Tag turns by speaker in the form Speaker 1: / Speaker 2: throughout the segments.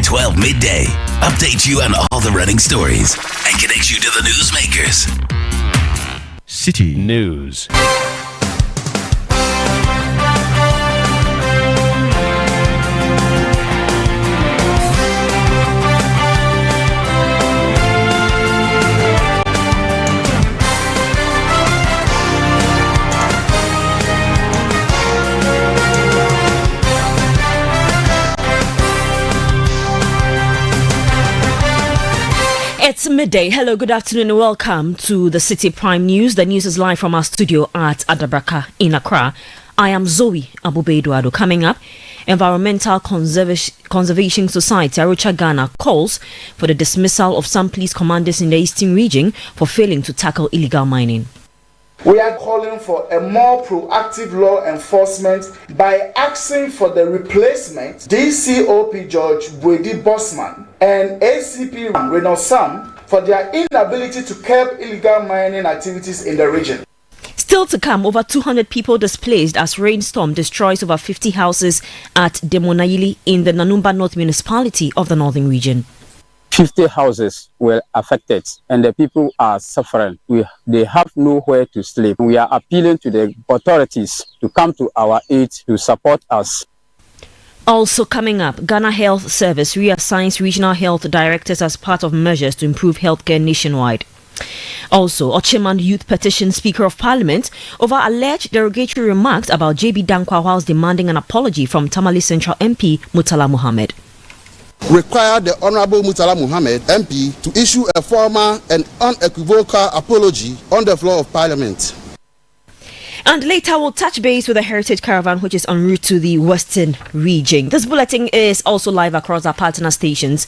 Speaker 1: 12 midday. Update you on all the running stories and connect you to the newsmakers.
Speaker 2: Citi News.
Speaker 3: It's midday. Hello, good afternoon, and welcome to the Citi Prime News. The news is live from our studio at Adabraka in Accra. I am Zoe Abube-Eduardo. Coming up, Environmental Conservation Society Arocha Ghana calls for the dismissal of some police commanders in the Eastern region for failing to tackle illegal mining.
Speaker 4: We are calling for a more proactive law enforcement by asking for the replacement DCOP George Bwedi Bosman and ACP Reynolds Sam for their inability to curb illegal mining activities in the region.
Speaker 3: Still to come, over 200 people displaced as rainstorm destroys over 50 houses at Demonayili in the Nanumba North municipality of the northern region.
Speaker 5: 50 houses were affected and the people are suffering. They have nowhere to sleep. We are appealing to the authorities to come to our aid to support us.
Speaker 3: Also coming up, Ghana Health Service reassigns regional health directors as part of measures to improve healthcare nationwide. Also, Ochiman Youth petition Speaker of Parliament over alleged derogatory remarks about JB Dankwa whilst demanding an apology from Tamale Central MP Murtala Mohammed.
Speaker 6: Require the Honorable Murtala Mohammed MP to issue a formal and unequivocal apology on the floor of Parliament.
Speaker 3: And later we'll touch base with the Heritage Caravan which is en route to the Western region. This bulletin is also live across our partner stations.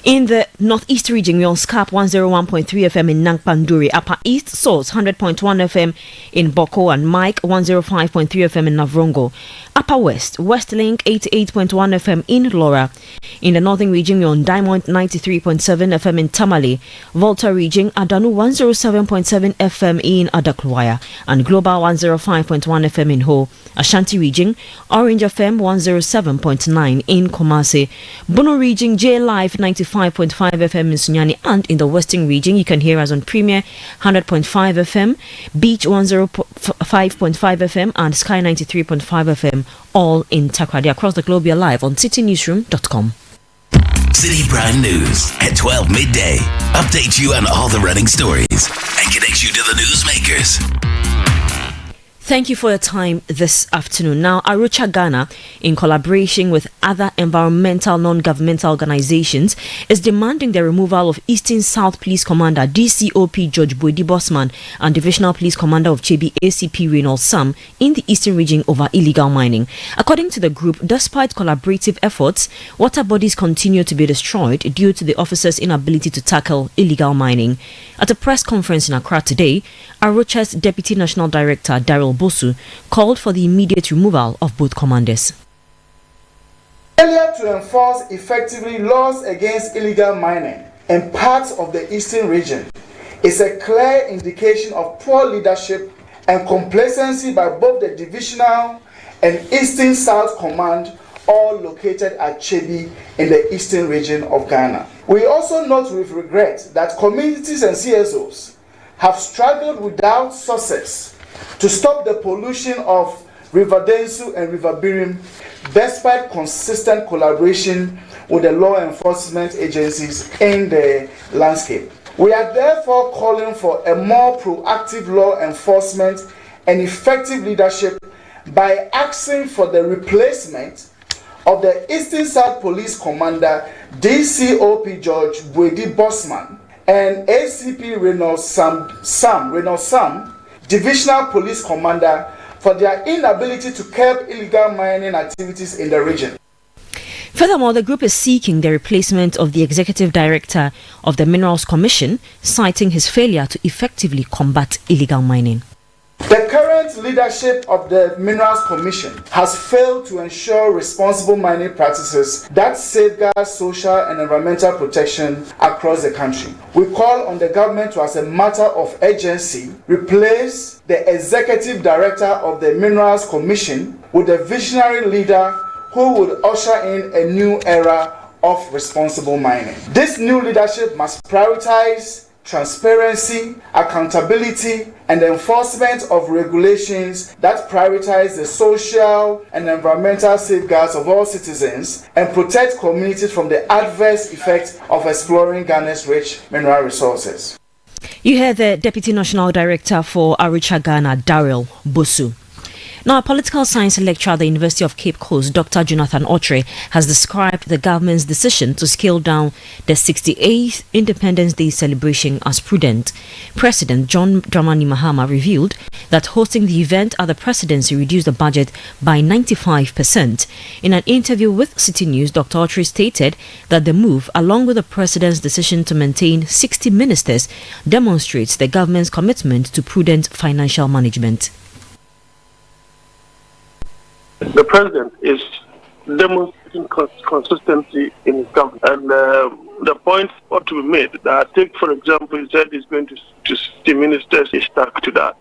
Speaker 3: In the Northeast region, we're on SCAP 101.3 FM in Nangpanduri, Upper East Source 100.1 FM in Boko and Mike 105.3 FM in Navrongo. Upper West, Westlink 88.1 FM in Laura. In the Northern region, we're on Diamond 93.7 FM in Tamale. Volta region, Adanu 107.7 FM in Adaklwaya. And Global 105.1 FM in Ho. Ashanti region, Orange FM 107.9 in Kumasi. Bono region, J Live 95.5 FM in Sunyani. And in the Western region, you can hear us on Premier 100.5 FM, Beach 105.5 FM, and Sky 93.5 FM, all in Takrady. Across the globe, you're live on citinewsroom.com.
Speaker 1: Citi Prime News at 12 midday. Update you on all the running stories and connect you to the newsmakers.
Speaker 3: Thank you for your time this afternoon. Now, Arocha Ghana, in collaboration with other environmental non-governmental organizations, is demanding the removal of Eastern South Police Commander DCOP George Bwedi Bosman and Divisional Police Commander of Chebi ACP Reynolds Sam in the Eastern region over illegal mining. According to the group, despite collaborative efforts, water bodies continue to be destroyed due to the officers' inability to tackle illegal mining. At a press conference in Accra today, Arocha's Deputy National Director, Daryl Bosu, called for the immediate removal of both commanders.
Speaker 4: Failure to enforce effectively laws against illegal mining in parts of the Eastern region is a clear indication of poor leadership and complacency by both the Divisional and Eastern South Command, all located at Chebi in the Eastern region of Ghana. We also note with regret that communities and CSOs have struggled without success to stop the pollution of River Densu and River Birim, despite consistent collaboration with the law enforcement agencies in the landscape. We are therefore calling for a more proactive law enforcement and effective leadership by asking for the replacement of the Eastern South Police Commander DCOP George Bwedi Bosman and ACP Reynolds Sam, Divisional Police Commander, for their inability to curb illegal mining activities in the region.
Speaker 3: Furthermore, the group is seeking the replacement of the Executive Director of the Minerals Commission, citing his failure to effectively combat illegal mining.
Speaker 4: The current leadership of the Minerals Commission has failed to ensure responsible mining practices that safeguard social and environmental protection across the country. We call on the government to, as a matter of urgency, replace the Executive Director of the Minerals Commission with a visionary leader who would usher in a new era of responsible mining. This new leadership must prioritize transparency, accountability, and enforcement of regulations that prioritize the social and environmental safeguards of all citizens and protect communities from the adverse effects of exploring Ghana's rich mineral resources.
Speaker 3: You heard the Deputy National Director for Aricha Ghana, Daryl Bosu. Now, a political science lecturer at the University of Cape Coast, Dr. Jonathan Otre, has described the government's decision to scale down the 68th Independence Day celebration as prudent. President John Dramani Mahama revealed that hosting the event at the presidency reduced the budget by 95%. In an interview with Citi News, Dr. Otre stated that the move, along with the president's decision to maintain 60 ministers, demonstrates the government's commitment to prudent financial management.
Speaker 7: The president is demonstrating consistency in his government, and the point ought to be made that, take for example, he said he's going to 60 ministers, he's stuck to that.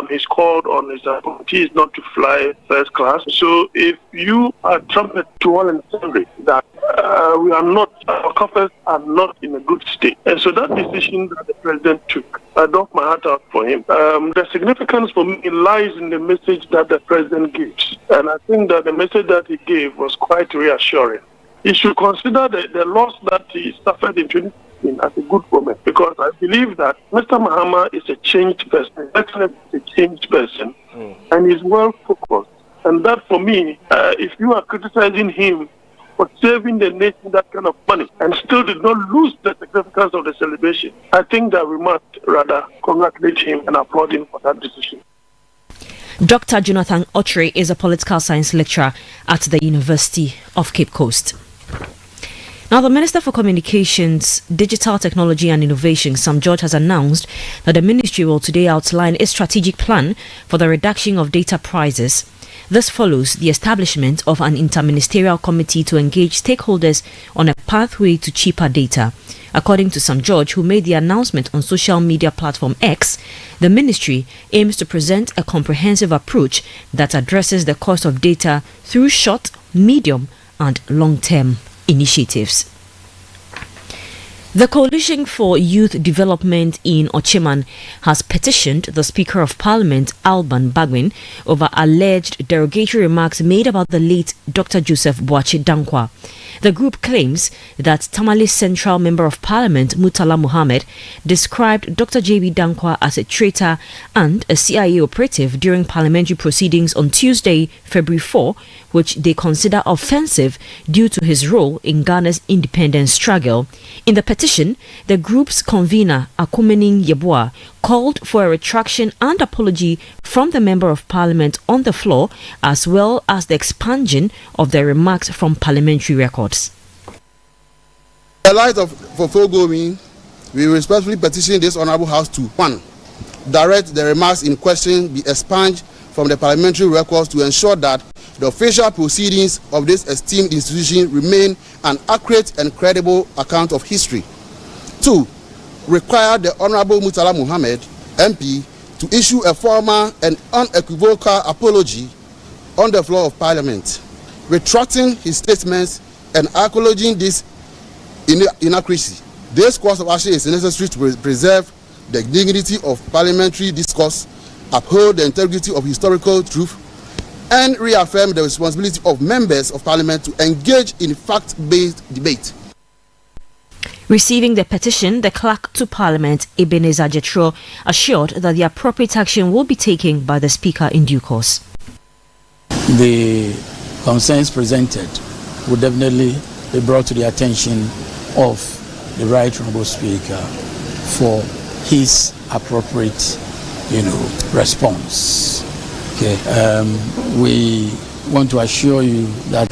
Speaker 7: He's called on his appointees not to fly first class. So if you are trumpet to all and sundry that we are not, our coffers are not in a good state, and so that decision that the president took, I doff my hat out for him. The significance for me lies in the message that the president gives, and I think that the message that he gave was quite reassuring. He should consider the loss that he suffered in 2016 as a good moment, because I believe that Mr. Mahama is a changed person, actually a changed person, and he's well focused. And that, for me, if you are criticizing him for saving the nation that kind of money and still did not lose the significance of the celebration, I think that we must rather congratulate him and applaud him for that decision.
Speaker 3: Dr. Jonathan Otre is a political science lecturer at the University of Cape Coast. Now, the Minister for Communications, Digital Technology and Innovation, Sam George, has announced that the ministry will today outline a strategic plan for the reduction of data prices. This follows the establishment of an interministerial committee to engage stakeholders on a pathway to cheaper data. According to Sam George, who made the announcement on social media platform X, the ministry aims to present a comprehensive approach that addresses the cost of data through short, medium, and long-term initiatives. The Coalition for Youth Development in Ochiman has petitioned the Speaker of Parliament, Alban Bagwin, over alleged derogatory remarks made about the late Dr. Joseph Boachi Dankwa. The group claims that Tamale Central Member of Parliament, Murtala Mohammed, described Dr. J.B. Dankwa as a traitor and a CIA operative during parliamentary proceedings on Tuesday, February 4, which they consider offensive due to his role in Ghana's independence struggle. In the petition, the group's convener, Akumening Yeboah, called for a retraction and apology from the Member of Parliament on the floor, as well as the expansion of the remarks from parliamentary records.
Speaker 6: In the light of foregoing, we respectfully petition this Honourable House to 1. Direct the remarks in question be expunged from the parliamentary records to ensure that the official proceedings of this esteemed institution remain an accurate and credible account of history. 2. Require the Honourable Murtala Mohammed, MP, to issue a formal and unequivocal apology on the floor of Parliament, retracting his statements and acknowledging this inaccuracy. This course of action is necessary to preserve the dignity of parliamentary discourse, uphold the integrity of historical truth, and reaffirm the responsibility of members of Parliament to engage in fact-based debate.
Speaker 3: Receiving the petition, the clerk to Parliament, Ebenezer Jetro, assured that the appropriate action will be taken by the Speaker in due course.
Speaker 8: The concerns presented will definitely be brought to the attention of the Right Honourable Speaker for his appropriate, response. Okay. We want to assure you that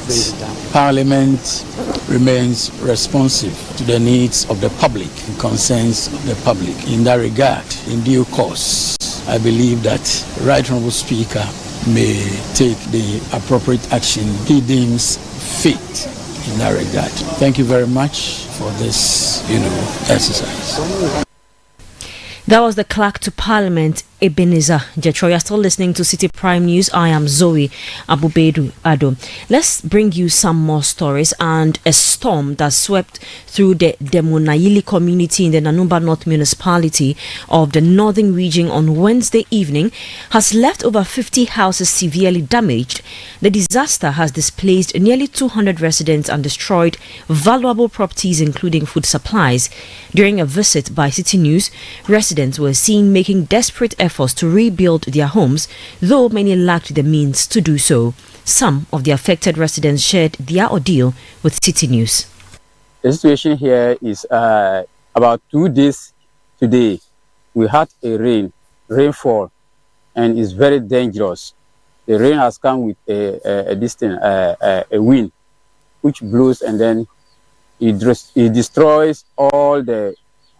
Speaker 8: Parliament remains responsive to the needs of the public, the concerns of the public. In that regard, in due course, I believe that Right Honourable Speaker may take the appropriate action he deems fit in that regard. Thank you very much for this, exercise.
Speaker 3: That was the clerk to Parliament, Ebenezer Jetro. You're still listening to City Prime News. I am Zoe Abubedu Ado. Let's bring you some more stories. And a storm that swept through the Demonayili community in the Nanumba North municipality of the northern region on Wednesday evening has left over 50 houses severely damaged. The disaster has displaced nearly 200 residents and destroyed valuable properties, including food supplies. During a visit by Citi News, residents were seen making desperate efforts to rebuild their homes, though many lacked the means to do so. Some of the affected residents shared their ordeal with Citi News.
Speaker 5: The situation here is about 2 days today. We had a rainfall, and it's very dangerous. The rain has come with a wind, which blows, and then it destroys all the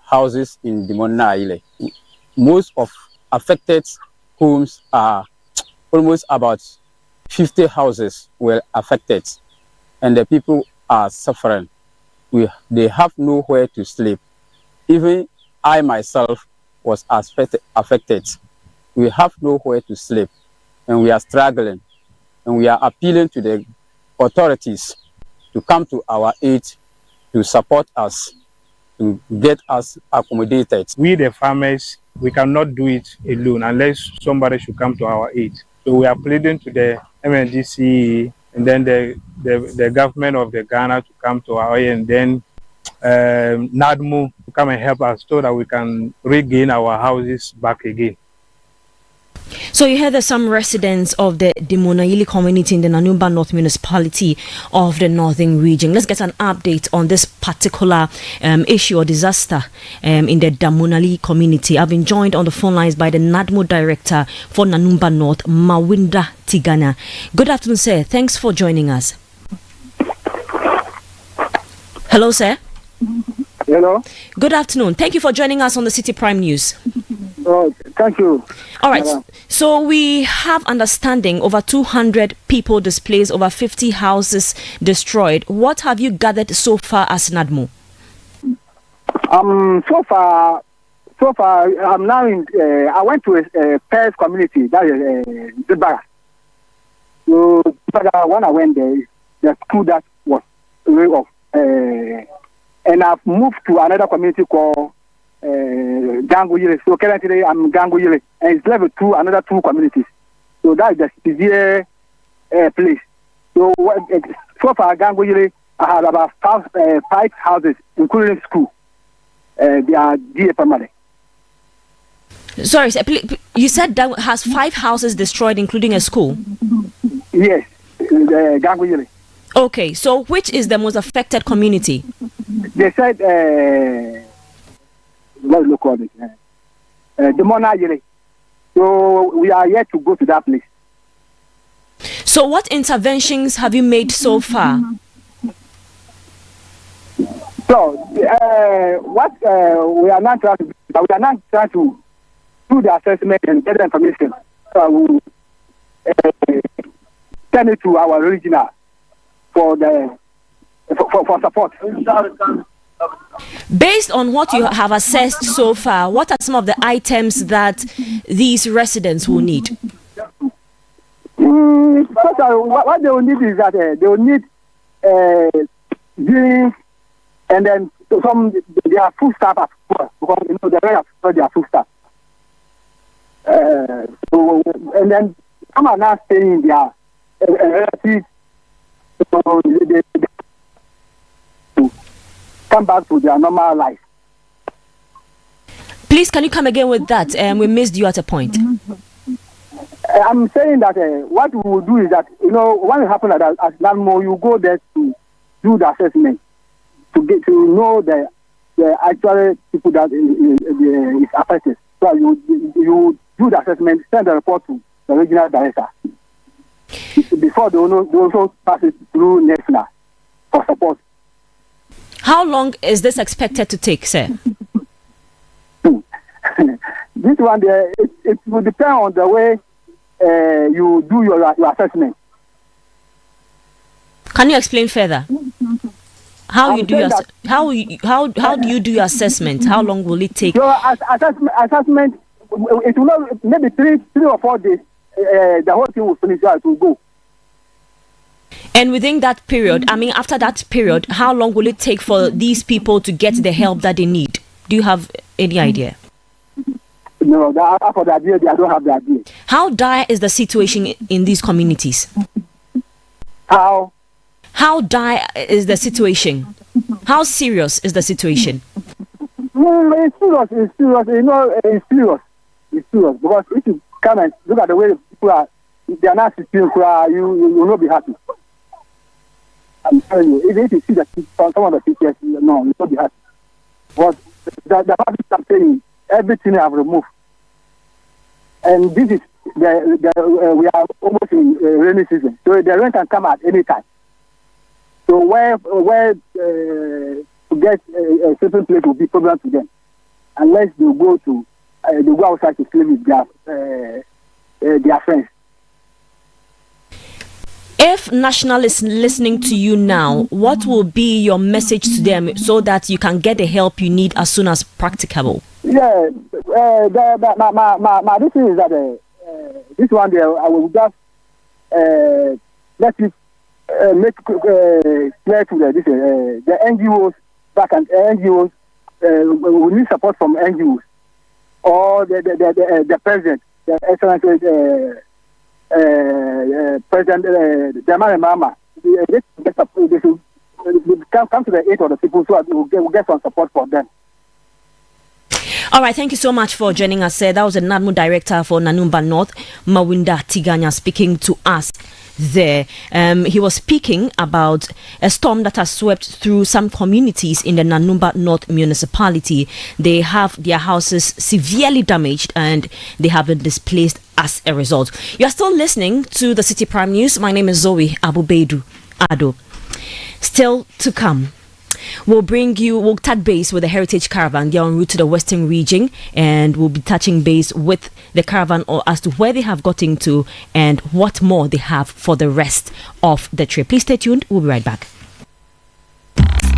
Speaker 5: houses in Dimona Island. Most of affected homes are almost about 50 houses were affected, and the people are suffering. They have nowhere to sleep. Even I myself was affected. We have nowhere to sleep, and we are struggling, and we are appealing to the authorities to come to our aid, to support us, to get us accommodated.
Speaker 9: We, the farmers, we cannot do it alone unless somebody should come to our aid. So we are pleading to the MNDC and then the government of the Ghana to come to our aid, and then NADMO to come and help us so that we can regain our houses back again.
Speaker 3: So you heard that some residents of the Demonayili community in the Nanumba North municipality of the northern region. Let's get an update on this particular issue or disaster in the Demonayili community. I've been joined on the phone lines by the NADMO director for Nanumba North, Mawinda Tigana. Good afternoon, sir. Thanks for joining us. Hello, sir.
Speaker 10: Hello.
Speaker 3: Good afternoon. Thank you for joining us on the City Prime News.
Speaker 10: Oh, thank you.
Speaker 3: All right. So we have understanding over 200 people displaced, over 50 houses destroyed. What have you gathered so far as NADMO?
Speaker 10: So far, I'm now in. I went to a Paris community, that is Zibara. So when I went there, the school that was way off, and I've moved to another community called Gangoyile. So currently I'm Gangoyile, and it's level 2, another 2 communities. So that is the severe place. So so far Gangoyile, I have about 5 houses, including school. They are DA permanent.
Speaker 3: Sorry, sir, you said that has 5 houses destroyed, including a school?
Speaker 10: Yes, Gangoyile.
Speaker 3: Okay, so which is the most affected community?
Speaker 10: They said, what do you call it? Demona Yele. So we are yet to go to that place.
Speaker 3: So what interventions have you made so far?
Speaker 10: So what we are not trying to do, we are not trying to do the assessment and get the information. So we will send it to our regional for support.
Speaker 3: Based on what you have assessed so far, what are some of the items that these residents will need?
Speaker 10: What they will need is that they will need drinks, and then some their food stuff as well, because you know they have their food stuff. So, and then some are now staying in their relatives, so they come back to their normal life.
Speaker 3: Please, can you come again with that? We missed you at a point.
Speaker 10: I'm saying that what we will do is that, you know, when it happens like that, as NADMO, you go there to do the assessment, to get to know the actual people that is affected. So you do the assessment, send the report to the regional director. Before they also pass it through national for support.
Speaker 3: How long is this expected to take, sir?
Speaker 10: This one, it will depend on the way you do your assessment.
Speaker 3: Can you explain further? How do you do your assessment? How long will it take?
Speaker 10: Your assessment it will not, maybe 3 or 4 days, the whole thing will finish, it will go.
Speaker 3: And within that period, I mean, after that period, how long will it take for these people to get the help that they need? Do you have any idea?
Speaker 10: No, for the idea, I don't have the idea.
Speaker 3: How dire is the situation in these communities?
Speaker 10: How
Speaker 3: dire is the situation? How serious is the situation?
Speaker 10: It's serious. You know, it's serious. Because if you come and look at the way people are, they are not sitting, you will not be happy. I'm telling you, if you see some of the pictures, no, you will not be happy. But the public are saying everything I have removed. And this is, we are almost in rainy season. So the rain can come at any time. So where to get a certain place will be problem to them. Unless they go outside to sleep with their friends.
Speaker 3: If National is listening to you now, what will be your message to them so that you can get the help you need as soon as practicable?
Speaker 10: Yeah, my this is that this one there I will just let it make clear to the NGOs back and NGOs. We need support from NGOs or the president, the excellent President Jamal Mama. They should come to the aid of the people so that we'll get some support for them.
Speaker 3: All right, thank you so much for joining us. That was the NADMO director for Nanumba North, Mawinda Tiganya, speaking to us there. He was speaking about a storm that has swept through some communities in the Nanumba North municipality. They have their houses severely damaged and they have been displaced as a result. You are still listening to the City Prime News. My name is Zoe Abubedu Ado. Still to come, we'll touch base with the Heritage Caravan. They're en route to the Western region, and we'll be touching base with the caravan as to where they have gotten to and what more they have for the rest of the trip. Please stay tuned. We'll be right back.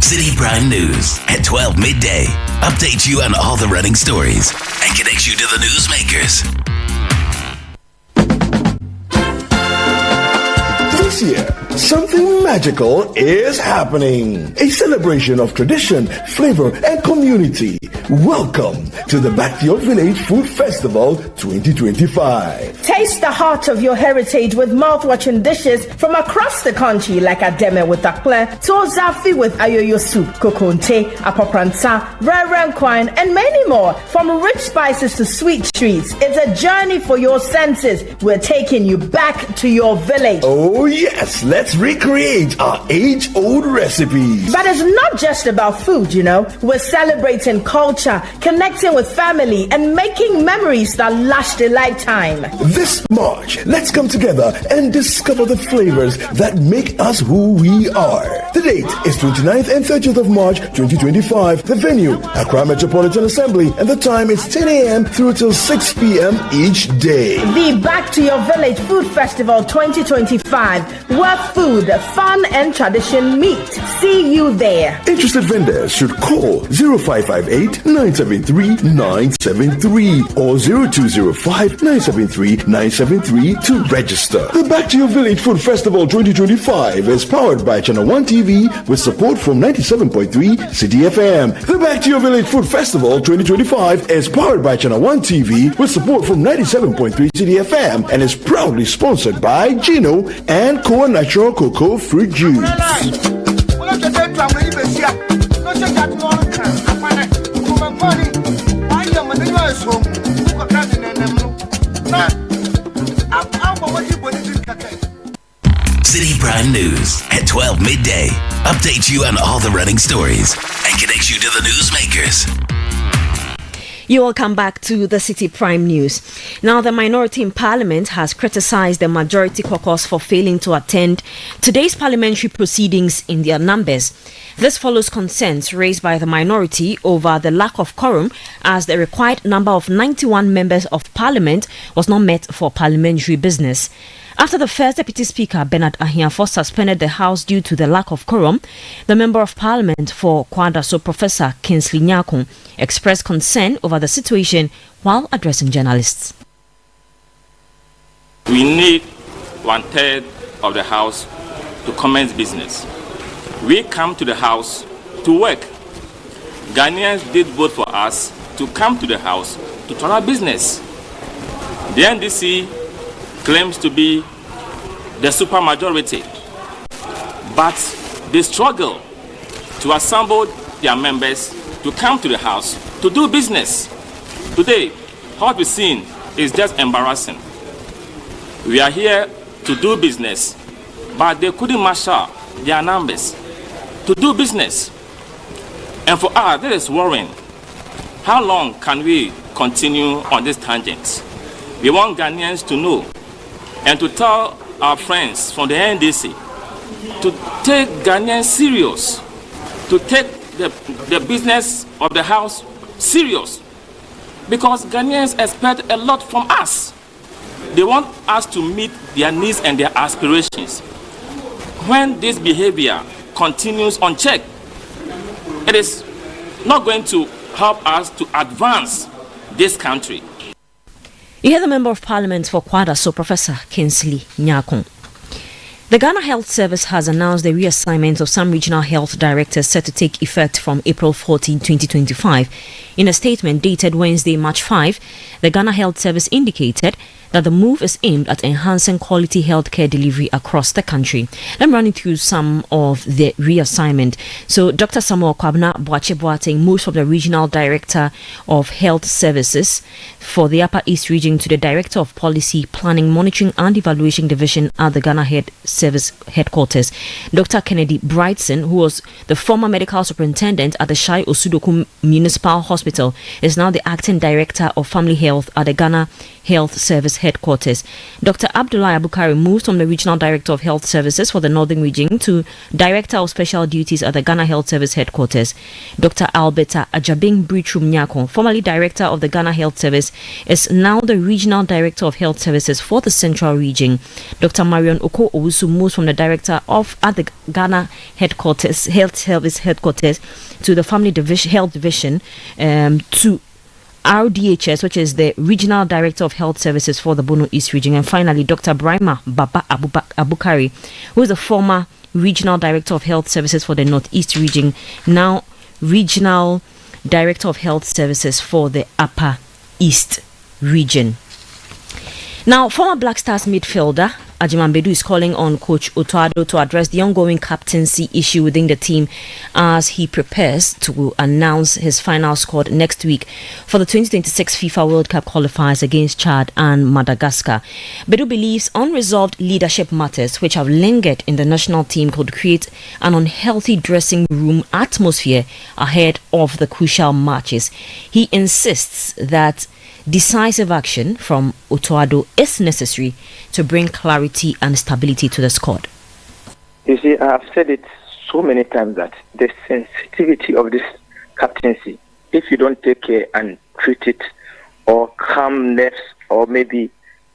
Speaker 1: City Prime News at 12 midday. Updates you on all the running stories and connects you to the newsmakers.
Speaker 11: This year, something magical is happening. A celebration of tradition, flavor, and community. Welcome to the Back to Your Village Food Festival 2025.
Speaker 12: Taste the heart of your heritage with mouth-watering dishes from across the country like Ademe with akple, Tozafi with ayoyo soup, kokonte, apopransa, rerenkwine, and many more. From rich spices to sweet treats, it's a journey for your senses. We're taking you back to your village.
Speaker 11: Oh yes, let's recreate our age-old recipes.
Speaker 12: But it's not just about food, you know. We're celebrating culture, connecting with family, and making memories that last a lifetime.
Speaker 11: This March, let's come together and discover the flavors that make us who we are. The date is 29th and 30th of March 2025. The venue, Accra Metropolitan Assembly, and the time is 10 a.m. through till 6 p.m. each day.
Speaker 12: The Back to Your Village Food Festival 2025, where food, fun, and tradition meet. See you there.
Speaker 11: Interested vendors should call 0558 973 973 or 0205 973 973 to register. The Back to Your Village Food Festival 2025 is powered by Channel 1 TV with support from 97.3 Citi FM. The Back to Your Village Food Festival 2025 is powered by Channel 1 TV with support from 97.3 Citi FM and is proudly sponsored by Gino and Core Natural Cocoa Fruit Juice.
Speaker 1: City Prime News at 12 midday. Updates you on all the running stories and connects you to the newsmakers.
Speaker 3: You all come back to the City Prime News. Now, the minority in Parliament has criticised the majority caucus for failing to attend today's parliamentary proceedings in their numbers. This follows concerns raised by the minority over the lack of quorum as the required number of 91 members of Parliament was not met for parliamentary business. After the first Deputy Speaker, Bernard Ahiafo, suspended the House due to the lack of quorum, the Member of Parliament for Kwadaso, Professor Kingsley Nyakun, expressed concern over the situation while addressing journalists.
Speaker 13: We need 1/3 of the House to commence business. We come to the House to work. Ghanaians did vote for us to come to the House to run our business. The NDC claims to be the supermajority, but they struggle to assemble their members to come to the House to do business. Today, what we've seen is just embarrassing. We are here to do business, but they couldn't marshal their numbers to do business. And for us, that is worrying. How long can we continue on this tangent? We want Ghanaians to know and to tell our friends from the NDC to take Ghanaians serious, to take the business of the House serious, because Ghanaians expect a lot from us. They want us to meet their needs and their aspirations. When this behavior continues unchecked, it is not going to help us to advance this country.
Speaker 3: You hear the Member of Parliament for Kwadaso, Professor Kingsley Nyakun. The Ghana Health Service has announced the reassignment of some regional health directors set to take effect from April 14, 2025. In a statement dated Wednesday, March 5, the Ghana Health Service indicated that the move is aimed at enhancing quality healthcare delivery across the country. Let me run through some of the reassignment. So, Dr. Samuel Kwabna Boache moves from the Regional Director of Health Services for the Upper East Region to the Director of Policy, Planning, Monitoring and Evaluation Division at the Ghana Health Service Headquarters. Dr. Kennedy Brightson, who was the former medical superintendent at the Shai Osudoku Municipal Hospital, is now the Acting Director of Family Health at the Ghana Health Service Headquarters. Dr. Abdullah Abukari moves from the Regional Director of Health Services for the Northern Region to Director of Special Duties at the Ghana Health Service Headquarters. Dr. Alberta Ajabing Britrum Nyako, formerly Director of the Ghana Health Service, is now the Regional Director of Health Services for the Central Region. Dr. Marion Oko Owusu moves from the Director of at the Ghana Headquarters Health Service Headquarters to the Family Division Health Division to RDHS, which is the Regional Director of Health Services for the Bono East Region. And finally, Dr. Brahima Baba Abukari, who is the former Regional Director of Health Services for the Northeast Region, now Regional Director of Health Services for the Upper East Region. Now, former Black Stars midfielder Ajiman Bedu is calling on Coach Otoado to address the ongoing captaincy issue within the team as he prepares to announce his final squad next week for the 2026 FIFA World Cup qualifiers against Chad and Madagascar. Bedu believes unresolved leadership matters which have lingered in the national team could create an unhealthy dressing room atmosphere ahead of the crucial matches. He insists that decisive action from Otoado is necessary to bring clarity and stability to the squad.
Speaker 14: You see, I have said it so many times that the sensitivity of this captaincy, if you don't take care and treat it, or calmness, or maybe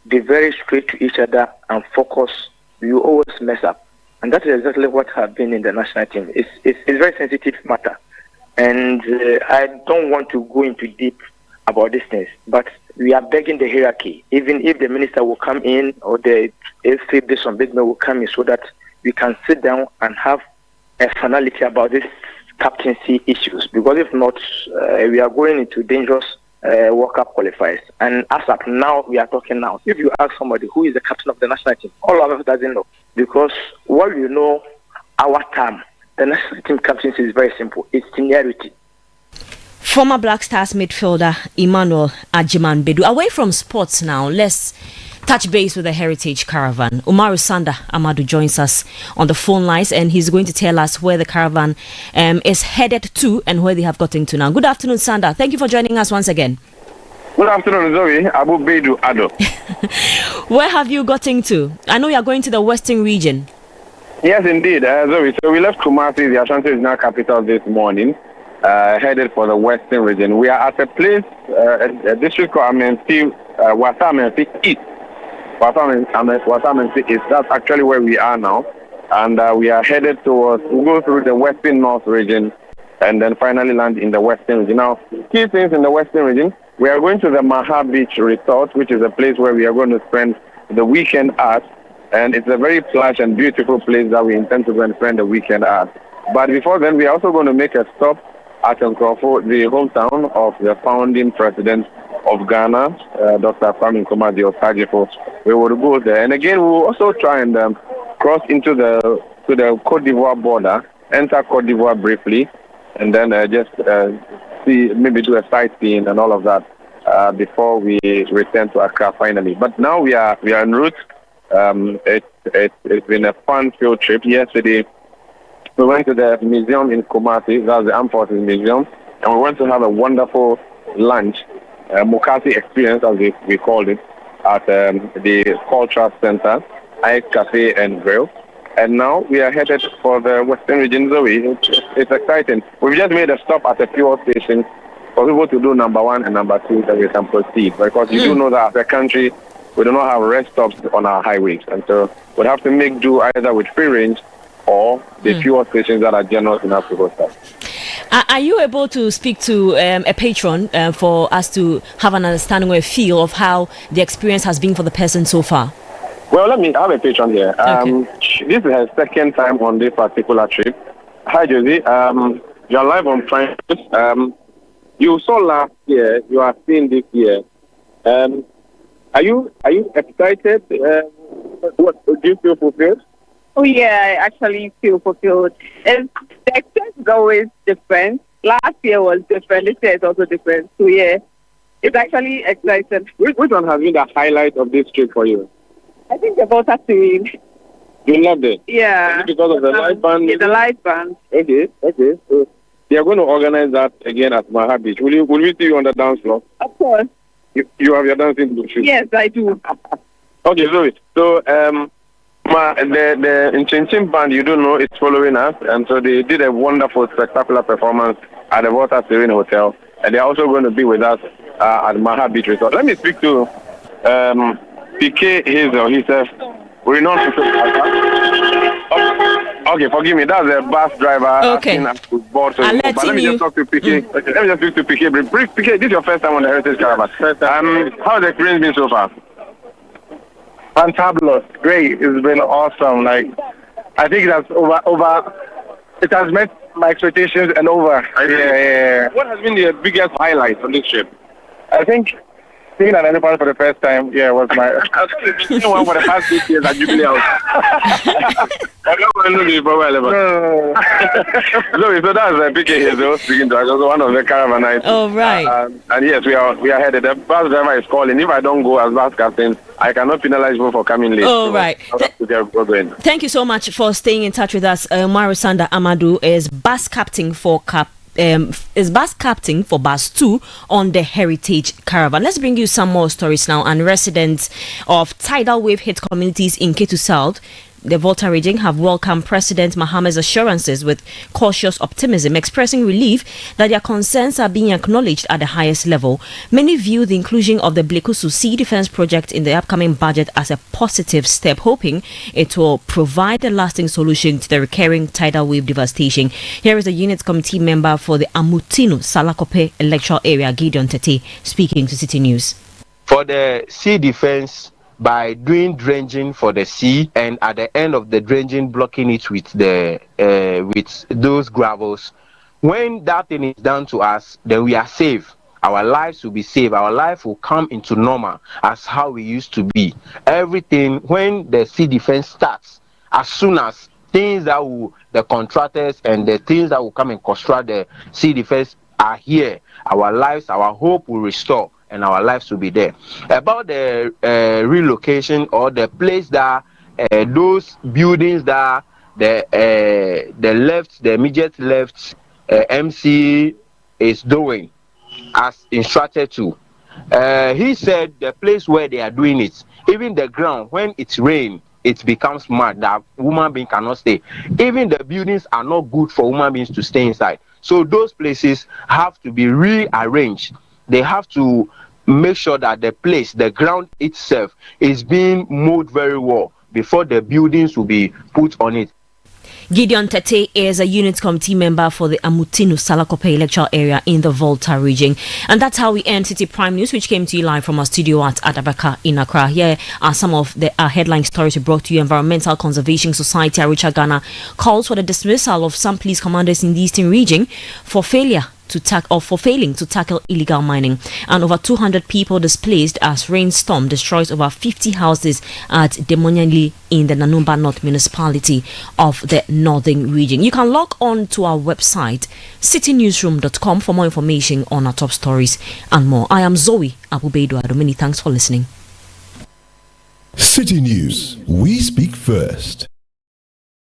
Speaker 14: be very straight to each other and focus, you always mess up. And that is exactly what has been in the national team. It's a very sensitive matter. And I don't want to go into deep about these things, but we are begging the hierarchy, even if the minister will come in or the AFC will come in, so that we can sit down and have a finality about these captaincy issues, because if not, we are going into dangerous World Cup qualifiers. And as of now, we are talking now. If you ask somebody who is the captain of the national team, all of us doesn't know, because what we know, our term, the national team captaincy is very simple. It's seniority.
Speaker 3: Former Black Stars midfielder Emmanuel Ajiman Bedu. Away from sports now, let's touch base with the Heritage Caravan. Umaru Sanda Amadu joins us on the phone lines, and he's going to tell us where the caravan is headed to and where they have gotten to now. Good afternoon, Sanda. Thank you for joining us once again.
Speaker 15: Good afternoon, Zoe. Abu Bedu Ado.
Speaker 3: Where have you gotten to? I know you are going to the Western region.
Speaker 15: Yes, indeed, Zoe. So we left Kumasi, the Ashanti Regional Capital, this morning. Headed for the Western region. We are at a place, a district called Amenfi, Wasa Amenfi East. Wasamensi is that's actually where we are now, and we are headed towards. We'll go through the Western North region, and then finally land in the Western region. Now, key things in the Western region: we are going to the Maha Beach Resort, which is a place where we are going to spend the weekend at, and it's a very plush and beautiful place that we intend to go and spend the weekend at. But before then, we are also going to make a stop at Nkrofo, the hometown of the founding president of Ghana, Dr. Kwame Nkrumah Osagyefo. We will go there, and again, we will also try and cross into the Cote d'Ivoire border, enter Cote d'Ivoire briefly, and then just see, maybe do a sightseeing and all of that before we return to Accra finally. But now we are en route. It's been a fun field trip. Yesterday, we went to the museum in Kumasi, that's the Armed Forces Museum, and we went to have a wonderful lunch, Mukasi experience as we called it, at the Cultural Center, Ice Cafe and Grill. And now we are headed for the Western region, Zoe. It's exciting. We've just made a stop at a fuel station for people to do number 1 and number 2 that we can proceed. Because you do know that as a country, we do not have rest stops on our highways. And so we'll have to make do either with free range or the fuel stations that are generous enough to host us.
Speaker 3: Are you able to speak to a patron for us to have an understanding or a feel of how the experience has been for the person so far?
Speaker 15: Well, let me have a patron here. This is her second time on this particular trip. Hi, Josie. You're live on Prime. You saw last year. You are seeing this year. Are you excited? What do you feel fulfilled?
Speaker 16: Oh yeah, I actually feel fulfilled. The experience is always different. Last year was different. This year is also different. So yeah, it's actually exciting.
Speaker 15: Which one has been the highlight of this trip for you?
Speaker 16: I think the water swimming.
Speaker 15: You loved it?
Speaker 16: Yeah.
Speaker 15: Is it because of the live band?
Speaker 16: Yeah, the live band.
Speaker 15: Okay. So they are going to organize that again at Maha Beach. Will we see you on the dance floor?
Speaker 16: Of course.
Speaker 15: You have your dancing shoes?
Speaker 16: Yes, I do.
Speaker 15: Okay, Zoe. So the Nchinchin band, you do know, it's following us, and so they did a wonderful, spectacular performance at the Water Serene Hotel, and they're also going to be with us at Maha Beach Resort. Let me speak to PK Hazel. He says, we're not. Okay, forgive me. That's a bus driver.
Speaker 3: Okay.
Speaker 15: But let me just talk to PK. Let me just speak to PK. PK, this is your first time on the Heritage Caravan. How has the experience been so far?
Speaker 17: Fantabulous, great. It's been awesome. Like, I think that's over. It has met my expectations and over. Yeah.
Speaker 15: What has been the biggest highlight on this trip?
Speaker 17: I think seeing an elephant for the first time, was my.
Speaker 15: One for the past 6 years at Jubilee House. I don't want to know before elephant. So that's PK Hazel speaking to us. Also one of the caravanites.
Speaker 3: Oh right.
Speaker 15: And yes, we are headed. The bus driver is calling. If I don't go as bus captain, I cannot penalize you for coming late.
Speaker 3: Oh right. Thank you so much for staying in touch with us. Marusanda Amadou is bus captain for bus 2 on the Heritage Caravan. Let's bring you some more stories now. And residents of tidal wave hit communities in Ketu South, the Volta region, have welcomed President Mahama's assurances with cautious optimism, expressing relief that their concerns are being acknowledged at the highest level. Many view the inclusion of the Blekusu Sea Defense Project in the upcoming budget as a positive step, hoping it will provide a lasting solution to the recurring tidal wave devastation. Here is the unit committee member for the Amutino Salakope electoral area, Gideon Tete, speaking to Citi News.
Speaker 18: For the sea defense, by doing dredging for the sea, and at the end of the dredging blocking it with with those gravels, when that thing is done to us, then we are safe. Our lives will be safe. Our life will come into normal as how we used to be. Everything, when the sea defense starts, as soon as things that will, the contractors and the things that will come and construct the sea defense are here, our lives, our hope will restore, and our lives will be there. About the relocation or the place that those buildings that the immediate left MC is doing as instructed to. He said the place where they are doing it, even the ground, when it's rain, it becomes mud that human being cannot stay. Even the buildings are not good for human beings to stay inside. So those places have to be rearranged. They have to make sure that the place, the ground itself, is being mowed very well before the buildings will be put on it.
Speaker 3: Gideon Tete is a unit committee member for the Amutinu Salakope electoral area in the Volta region. And that's how we end City Prime News, which came to you live from our studio at Adabaka in Accra. Here are some of the headline stories we brought to you. Environmental Conservation Society, Aricha Ghana, calls for the dismissal of some police commanders in the Eastern region for failing to tackle illegal mining, and over 200 people displaced as rainstorm destroys over 50 houses at Demoniali in the Nanumba North municipality of the northern region. You can log on to our website citynewsroom.com for more information on our top stories and more. I am Zoe Abubedu. Many thanks for listening.
Speaker 11: City News, we speak first.